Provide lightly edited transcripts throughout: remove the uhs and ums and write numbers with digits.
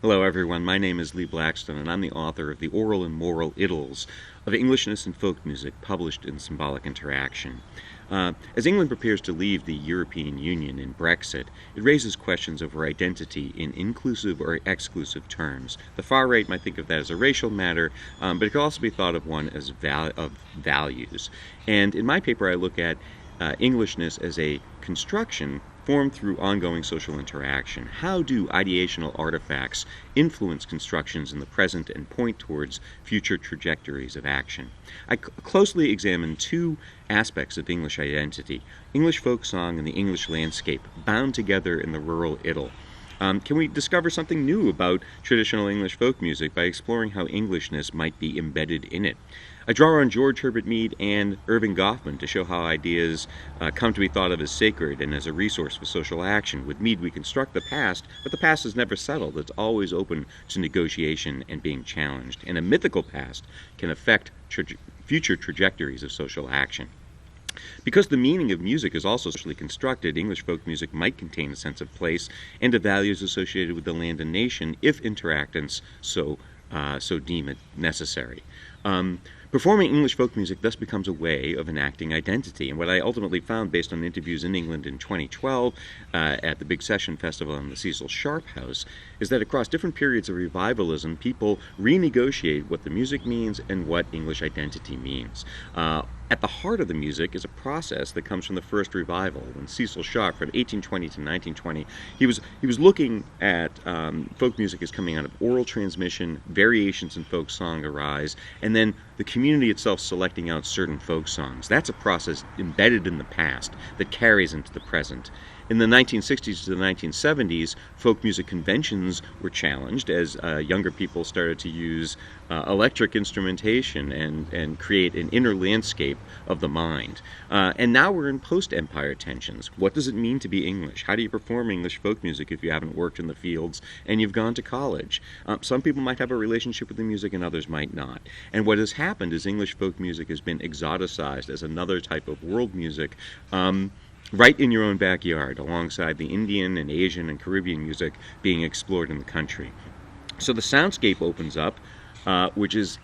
Hello everyone, my name is Lee Blackstone and I'm the author of the Aural and Moral Idylls of Englishness and Folk Music published in Symbolic Interaction. As England prepares to leave the European Union in Brexit, it raises questions over identity in inclusive or exclusive terms. The far right might think of that as a racial matter, but it could also be thought of one as of values. And in my paper I look at Englishness as a construction formed through ongoing social interaction. How do ideational artifacts influence constructions in the present and point towards future trajectories of action? I closely examine two aspects of English identity: English folk song and the English landscape, bound together in the rural idyll. Can we discover something new about traditional English folk music by exploring how Englishness might be embedded in it? I draw on George Herbert Mead and Irving Goffman to show how ideas come to be thought of as sacred and as a resource for social action. With Mead, we construct the past, but the past is never settled. It's always open to negotiation and being challenged. And a mythical past can affect future trajectories of social action. Because the meaning of music is also socially constructed, English folk music might contain a sense of place and of values associated with the land and nation if interactants so deem it necessary. Performing English folk music thus becomes a way of enacting identity. And what I ultimately found based on interviews in England in 2012 at the Big Session Festival in the Cecil Sharp House is that across different periods of revivalism, people renegotiate what the music means and what English identity means. At the heart of the music is a process that comes from the first revival. When Cecil Sharp, from 1820 to 1920, he was looking at folk music as coming out of oral transmission, variations in folk song arise, and then the community itself selecting out certain folk songs. That's a process embedded in the past that carries into the present. In the 1960s to the 1970s, folk music conventions were challenged as younger people started to use electric instrumentation and create an inner landscape of the mind. And now we're in post-empire tensions. What does it mean to be English? How do you perform English folk music if you haven't worked in the fields and you've gone to college? Some people might have a relationship with the music and others might not. And what has happened is English folk music has been exoticized as another type of world music, right in your own backyard, alongside the Indian and Asian and Caribbean music being explored in the country. So the soundscape opens up, which is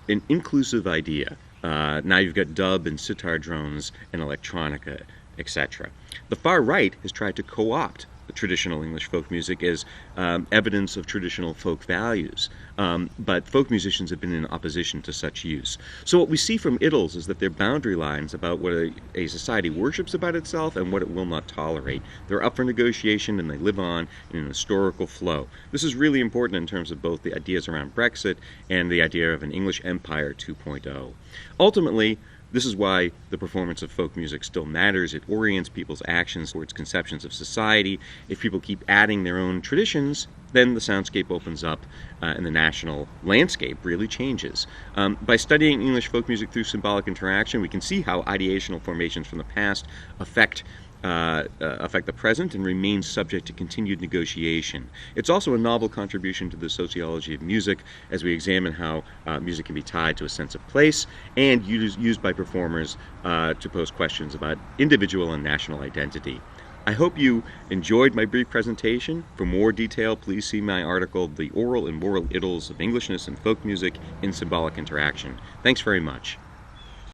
an inclusive idea. Now you've got dub and sitar drones and electronica, etc. The far right has tried to co-opt the traditional English folk music as evidence of traditional folk values, but folk musicians have been in opposition to such use. So what we see from Idylls is that there are boundary lines about what a society worships about itself and what it will not tolerate. They're up for negotiation and they live on in an historical flow. This is really important in terms of both the ideas around Brexit and the idea of an English Empire 2.0. Ultimately, this is why the performance of folk music still matters. It orients people's actions towards conceptions of society. If people keep adding their own traditions, then the soundscape opens up and the national landscape really changes. By studying English folk music through symbolic interaction, we can see how ideational formations from the past affect the present and remain subject to continued negotiation. It's also a novel contribution to the sociology of music as we examine how music can be tied to a sense of place and used by performers to pose questions about individual and national identity. I hope you enjoyed my brief presentation. For more detail, please see my article, The Aural and Moral Idylls of Englishness and Folk Music in Symbolic Interaction. Thanks very much.